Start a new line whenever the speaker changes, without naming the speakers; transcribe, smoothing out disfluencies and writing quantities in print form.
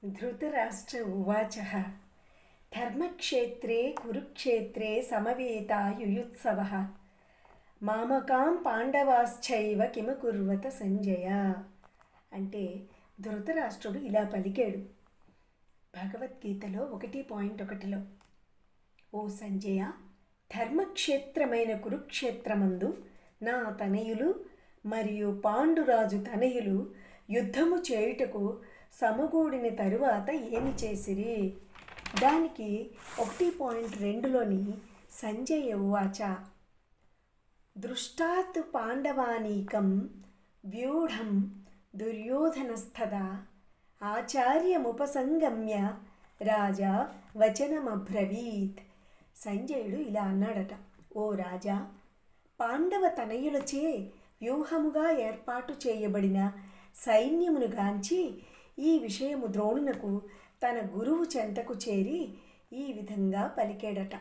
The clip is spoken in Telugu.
ధృతరాష్ట్ర ఉవాచ ధర్మక్షేత్రే కురుక్షేత్రే సమవేతాయుయుత్సవః మామకాం పాండవాశ్చైవ కిమకుర్వత సంజయ. అంటే ధృతరాష్ట్రుడు ఇలా పలికాడు భగవద్గీతలో 1.1లో, ఓ సంజయ, ధర్మక్షేత్రమైన కురుక్షేత్రమందు నా తనయులు మరియు పాండురాజు తనయులు యుద్ధము చేయుటకు సమకూడిన తరువాత ఏమి చేసిరి? దానికి 1.2లోని సంజయ ఉవాచ దృష్టాత్ పాండవానీకం వ్యూఢం దుర్యోధనస్తదా ఆచార్యముపసంగమ్య రాజా వచనమబ్రవీత్. సంజయుడు ఇలా అన్నాడట, ఓ రాజా, పాండవ తనయులచే వ్యూహముగా ఏర్పాటు చేయబడిన సైన్యమును గాంచి ఈ విషయము ద్రోణునకు తన గురువు చెంతకు చేరి ఈ విధంగా పలికేడట.